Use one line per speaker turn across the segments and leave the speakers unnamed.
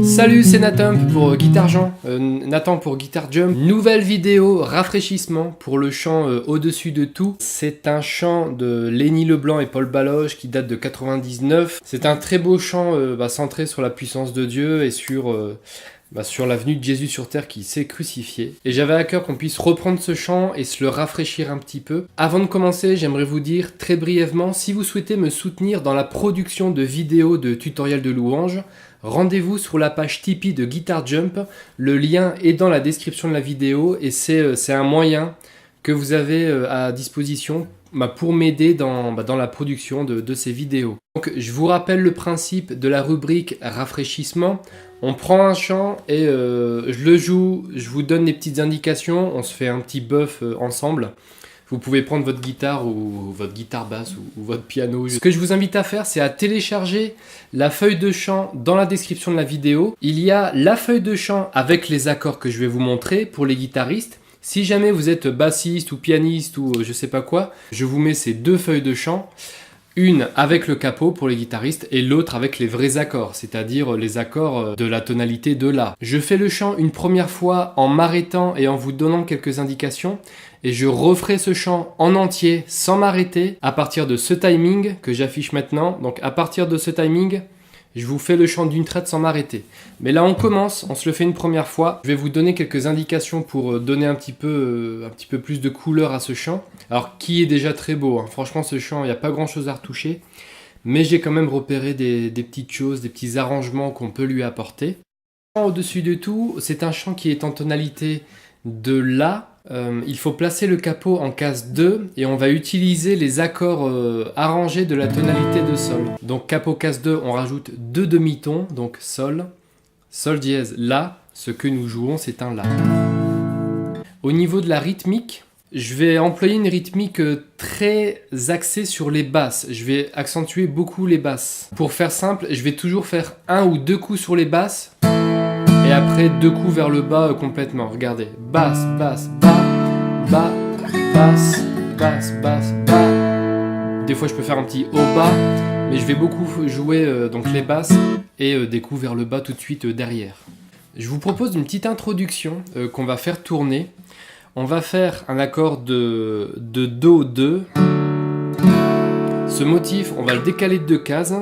Salut, c'est Nathan pour Nathan pour Guitar Jump. Nouvelle vidéo rafraîchissement pour le chant Au-dessus de tout. C'est un chant de Lenny Leblanc et Paul Baloche qui date de 99. C'est un très beau chant centré sur la puissance de Dieu et sur la venue de Jésus sur terre qui s'est crucifié. Et j'avais à cœur qu'on puisse reprendre ce chant et se le rafraîchir un petit peu. Avant de commencer, j'aimerais vous dire très brièvement, si vous souhaitez me soutenir dans la production de vidéos de tutoriels de louanges, rendez-vous sur la page Tipeee de Guitar Jump. Le lien est dans la description de la vidéo et c'est un moyen que vous avez à disposition pour m'aider dans la production de ces vidéos. Donc je vous rappelle le principe de la rubrique rafraîchissement. On prend un chant et je le joue, je vous donne des petites indications, on se fait un petit buff ensemble. Vous pouvez prendre votre guitare ou votre guitare basse ou votre piano. Ce que je vous invite à faire, c'est à télécharger la feuille de chant dans la description de la vidéo. Il y a la feuille de chant avec les accords que je vais vous montrer pour les guitaristes. Si jamais vous êtes bassiste ou pianiste ou je sais pas quoi, je vous mets ces deux feuilles de chant. Une avec le capot pour les guitaristes et l'autre avec les vrais accords, c'est-à-dire les accords de la tonalité de La. Je fais le chant une première fois en m'arrêtant et en vous donnant quelques indications et je referai ce chant en entier sans m'arrêter à partir de ce timing que j'affiche maintenant. Donc à partir de ce timing, je vous fais le chant d'une traite sans m'arrêter. Mais là on commence, on se le fait une première fois. Je vais vous donner quelques indications pour donner un petit peu plus de couleur à ce chant. Alors qui est déjà très beau, hein. Franchement ce chant, il n'y a pas grand chose à retoucher. Mais j'ai quand même repéré des petites choses, des petits arrangements qu'on peut lui apporter. Au-dessus de tout, c'est un chant qui est en tonalité de La. Il faut placer le capot en case 2 et on va utiliser les accords arrangés de la tonalité de Sol. Donc capot case 2, on rajoute 2 demi-tons, donc Sol, Sol dièse, La. Ce que nous jouons, c'est un La. Au niveau de la rythmique, je vais employer une rythmique très axée sur les basses. Je vais accentuer beaucoup les basses. Pour faire simple, je vais toujours faire un ou deux coups sur les basses et après deux coups vers le bas complètement. Regardez, basse, basse, bas, bas, basse, basse, basse, bas. Des fois je peux faire un petit haut bas, mais je vais beaucoup jouer donc les basses et des coups vers le bas tout de suite derrière. Je vous propose une petite introduction qu'on va faire tourner. On va faire un accord de Do 2. Ce motif, on va le décaler de 2 cases.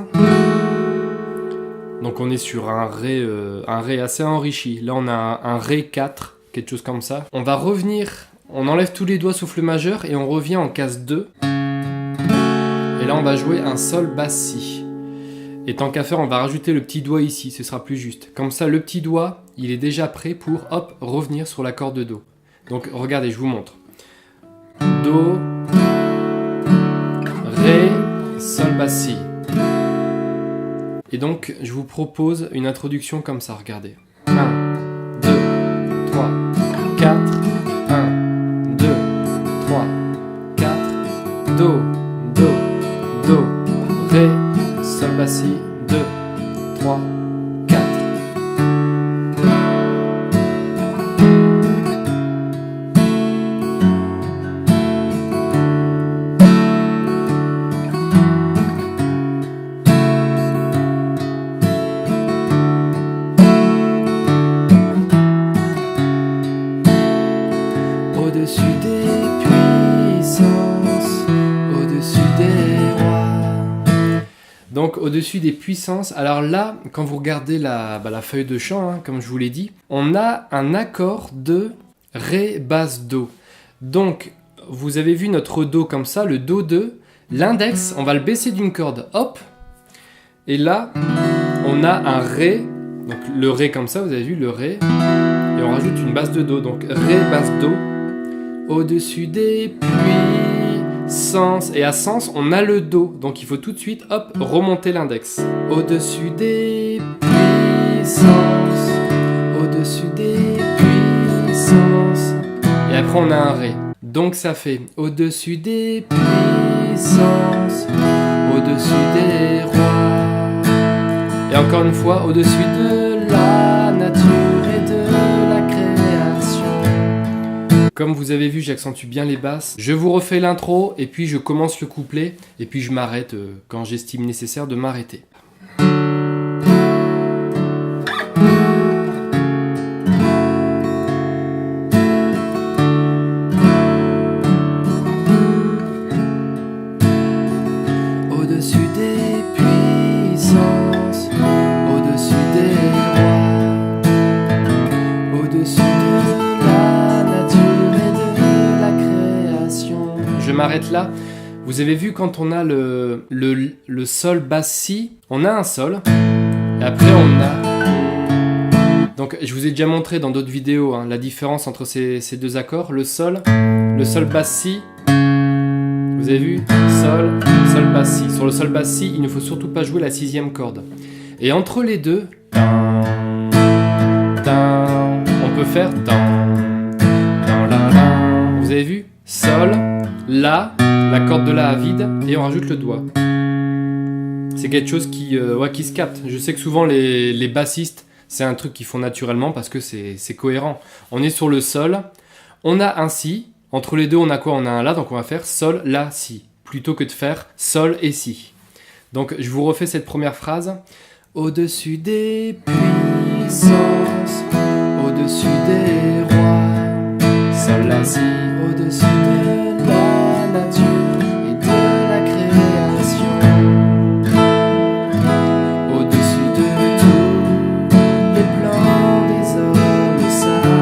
Donc on est sur un Ré assez enrichi. Là on a un Ré 4, quelque chose comme ça. On va revenir, on enlève tous les doigts sauf le majeur et on revient en case 2. Et là on va jouer un Sol basse Si. Et tant qu'à faire, on va rajouter le petit doigt ici, ce sera plus juste. Comme ça le petit doigt, il est déjà prêt pour hop, revenir sur l'accord de Do. Donc regardez, je vous montre. Do, Ré, Sol basse Si. Et donc, je vous propose une introduction comme ça, regardez. 1, 2, 3, 4, 1, 2, 3, 4, Do, Do, Do, Ré, Sol basse Si, 2, 3, 4. Au-dessus des puissances, au-dessus des rois. Donc au-dessus des puissances, alors là, quand vous regardez la feuille de chant, hein, comme je vous l'ai dit, on a un accord de Ré basse Do. Donc vous avez vu notre Do comme ça, le Do 2, l'index, on va le baisser d'une corde, hop, et là, on a un Ré, donc le Ré comme ça, vous avez vu le Ré, et on rajoute une basse de Do, donc Ré basse Do. Au-dessus des puissances. Et à sens, on a le Do. Donc il faut tout de suite, hop, remonter l'index. Au-dessus des puissances. Au-dessus des puissances. Et après, on a un Ré. Donc ça fait au-dessus des puissances. Au-dessus des rois. Et encore une fois, au-dessus de la nature et de la création. Comme vous avez vu, j'accentue bien les basses. Je vous refais l'intro et puis je commence le couplet et puis je m'arrête quand j'estime nécessaire de m'arrêter. Au-dessus des puissances, au-dessus des rois, au-dessus de la nature et de la création. Je m'arrête là. Vous avez vu quand on a le sol basse si, on a un sol, et après on a... Donc je vous ai déjà montré dans d'autres vidéos la différence entre ces deux accords. Le sol basse si, vous avez vu, sol basse si. Sur le sol basse si, il ne faut surtout pas jouer la 6e corde. Et entre les deux, on peut faire vous avez vu, sol, la corde de la à vide et on rajoute le doigt. C'est quelque chose qui se capte. Je sais que souvent les bassistes, c'est un truc qu'ils font naturellement parce que c'est cohérent. On est sur le sol, on a un si. Entre les deux, on a quoi? On a un la, donc on va faire sol, la, si, plutôt que de faire sol et si. Donc je vous refais cette première phrase. Au-dessus des puissances, au-dessus des rois, sol, la, si, au-dessus de la nature et de la création, au-dessus de tous les plans des hommes sages.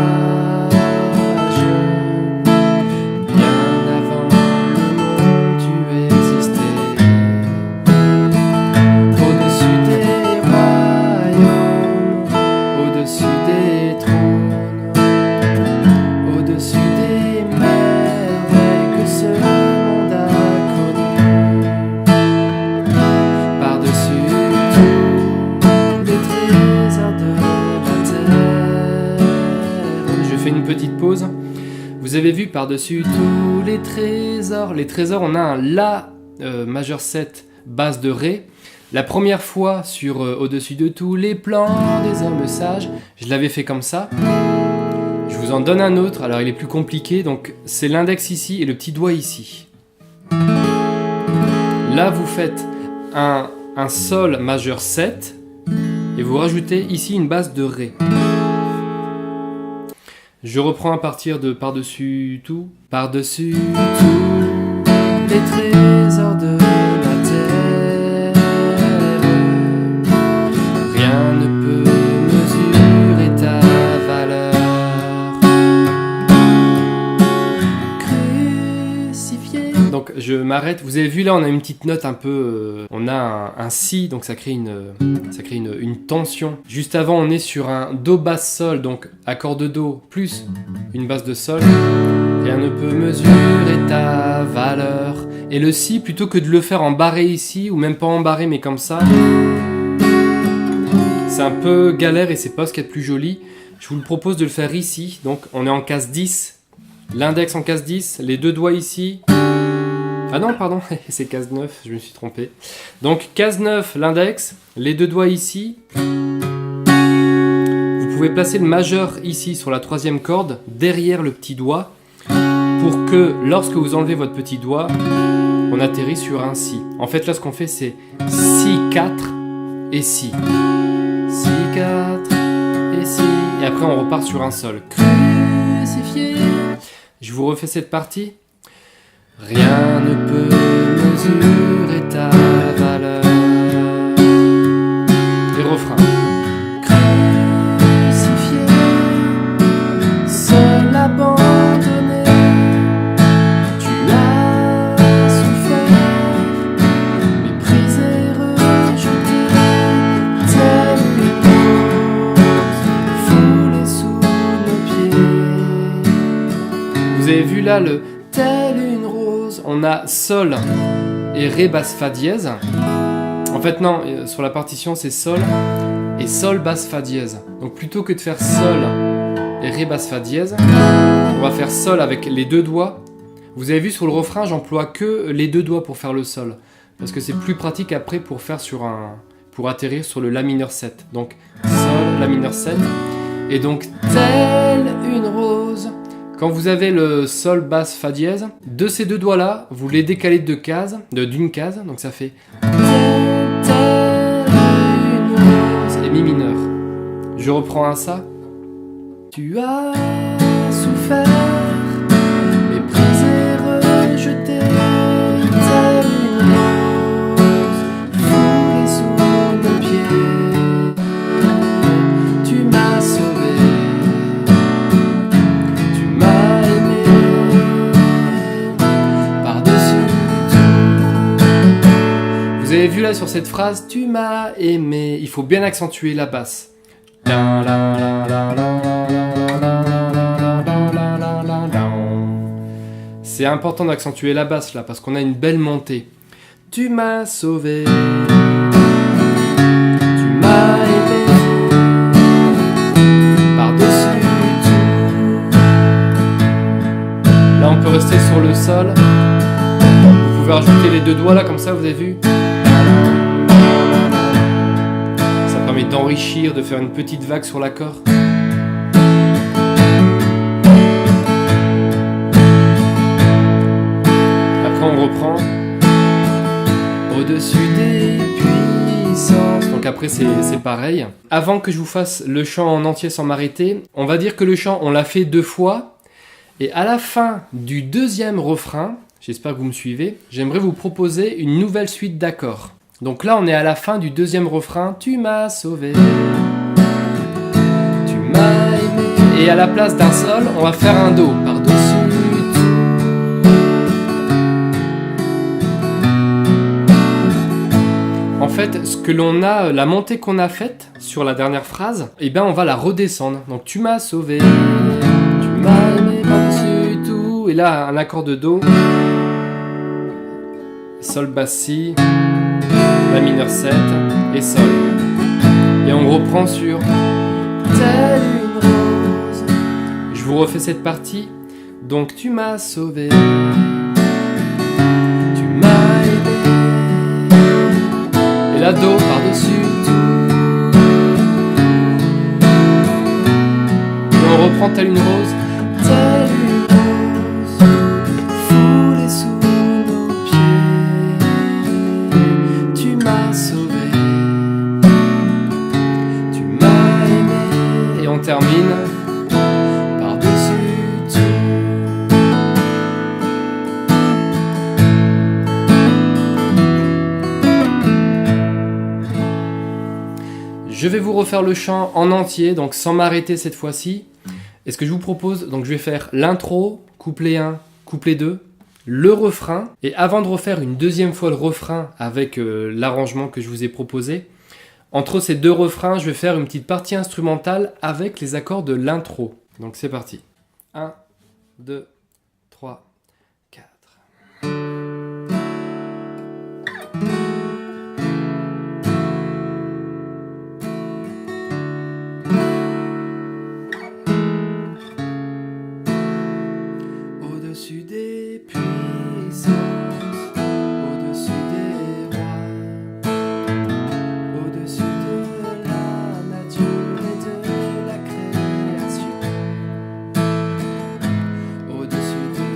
Une petite pause. Vous avez vu par-dessus tous les trésors. Les trésors, on a un la majeur 7 basse de ré. La première fois sur au-dessus de tous les plans des hommes sages, je l'avais fait comme ça. Je vous en donne un autre. Alors il est plus compliqué. Donc c'est l'index ici et le petit doigt ici. Là vous faites un sol majeur 7 et vous rajoutez ici une basse de ré. Je reprends à partir de par-dessus tout. Par-dessus tous les trésors de la terre, rien ne peut mesurer ta valeur. Crucifié. Donc je m'arrête. Vous avez vu là, on a une petite note un peu... on a un si, donc ça crée une tension. Juste avant, on est sur un do basse sol, donc accord de do plus une basse de sol. Rien ne peut mesurer ta valeur. Et le si, plutôt que de le faire en barré ici, ou même pas en barré, mais comme ça, c'est un peu galère et c'est pas ce qu'il y a de plus joli. Je vous le propose de le faire ici. Donc on est en case 10, l'index en case 10, les deux doigts ici. Ah non, pardon, c'est case 9, je me suis trompé. Donc case 9, l'index, les deux doigts ici. Vous pouvez placer le majeur ici sur la 3e corde, derrière le petit doigt, pour que lorsque vous enlevez votre petit doigt, on atterrit sur un si. En fait là ce qu'on fait c'est si 4 et si. Si 4 et si. Et après on repart sur un sol. Crucifié. Je vous refais cette partie. Rien ne peut mesurer ta valeur. Et refrain. Crucifié, seul abandonné, tu as souffert, méprisé, rejeté, tel une rose foulée sous nos pieds. Vous avez vu là le tel une rose. On a sol et ré basse fa dièse. En fait non, sur la partition c'est sol et sol basse fa dièse. Donc plutôt que de faire sol et ré basse fa dièse, on va faire sol avec les deux doigts. Vous avez vu sur le refrain, j'emploie que les deux doigts pour faire le sol parce que c'est plus pratique après pour faire pour atterrir sur le la mineur 7. Donc sol, la mineur 7 et donc telle une rose Quand vous avez le sol, basse, fa dièse, de ces deux doigts-là, vous les décalez de case, d'une case, donc ça fait et mi mineur. Je reprends un ça. Tu as souffert, méprisé, rejeté, telle une rose, foulée sous nos pieds. Tu m'as sauvé, tu m'as aimé, par-dessus tout. Vous avez vu là sur cette phrase, tu m'as aimé, il faut bien accentuer la basse. C'est important d'accentuer la basse là parce qu'on a une belle montée. Tu m'as sauvé, tu m'as aimé, par-dessus tout. Là on peut rester sur le sol. Vous pouvez rajouter les deux doigts là comme ça, vous avez vu. Ça permet d'enrichir, de faire une petite vague sur l'accord. On reprend au-dessus des puissances. Donc après c'est pareil. Avant que je vous fasse le chant en entier sans m'arrêter, on va dire que le chant on l'a fait 2 fois. Et à la fin du deuxième refrain, j'espère que vous me suivez, j'aimerais vous proposer une nouvelle suite d'accords. Donc là on est à la fin du deuxième refrain. Tu m'as sauvé, tu m'as aimé. Et à la place d'un sol, on va faire un do par-dessus. En fait, ce que l'on a, la montée qu'on a faite sur la dernière phrase, eh bien on va la redescendre. Donc tu m'as sauvé, tu m'as aimé par-dessus tout. Et là, un accord de Do, Sol basse si, La mineur 7 et Sol. Et on reprend sur telle une rose. Je vous refais cette partie. Donc tu m'as sauvé, tu m'as aimé. Et la Do par-dessus tout. Et on reprend telle une rose. Telle une rose, foulée sous nos pieds. Tu m'as sauvé, tu m'as aimé. Et on termine par-dessus tout. Je vais vous refaire le chant en entier, donc sans m'arrêter cette fois-ci. Et ce que je vous propose, donc je vais faire l'intro, couplet 1, couplet 2, le refrain. Et avant de refaire une deuxième fois le refrain avec l'arrangement que je vous ai proposé, entre ces deux refrains, je vais faire une petite partie instrumentale avec les accords de l'intro. Donc c'est parti. 1, 2, 3, 4. Au-dessus des puissances, au-dessus des rois, au-dessus de la nature et de la création, au-dessus de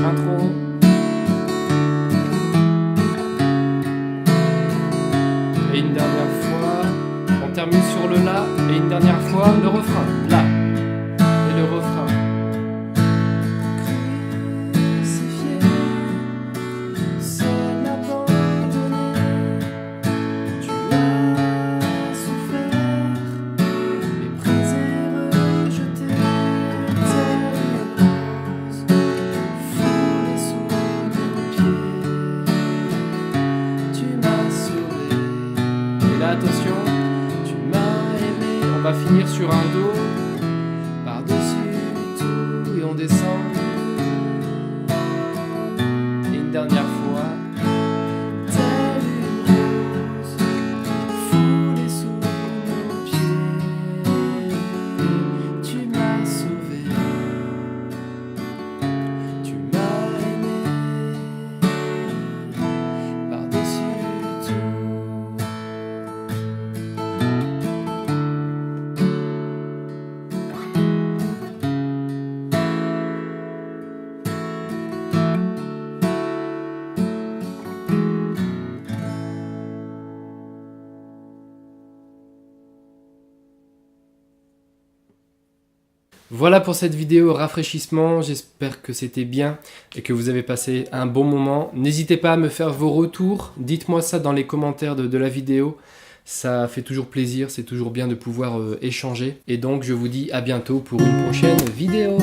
intro. Et une dernière fois, on termine sur le La, et une dernière fois, le refrain. La, et le refrain.
Crucifié, seul abandonné, tu as souffert, méprisé, rejeté, telle rose, foulée sous nos pieds, tu m'as sauvé.
Et là, attention, tu m'as aimé. On va finir sur un Do, par-dessus tout, et on descend. Et une dernière fois.
telle une rose, foulée sous nos pieds, tu m'as sauvé, tu m'as aimé, par-dessus tout.
Voilà pour cette vidéo rafraîchissement, j'espère que c'était bien et que vous avez passé un bon moment. N'hésitez pas à me faire vos retours, dites-moi ça dans les commentaires de la vidéo, ça fait toujours plaisir, c'est toujours bien de pouvoir échanger. Et donc je vous dis à bientôt pour une prochaine vidéo.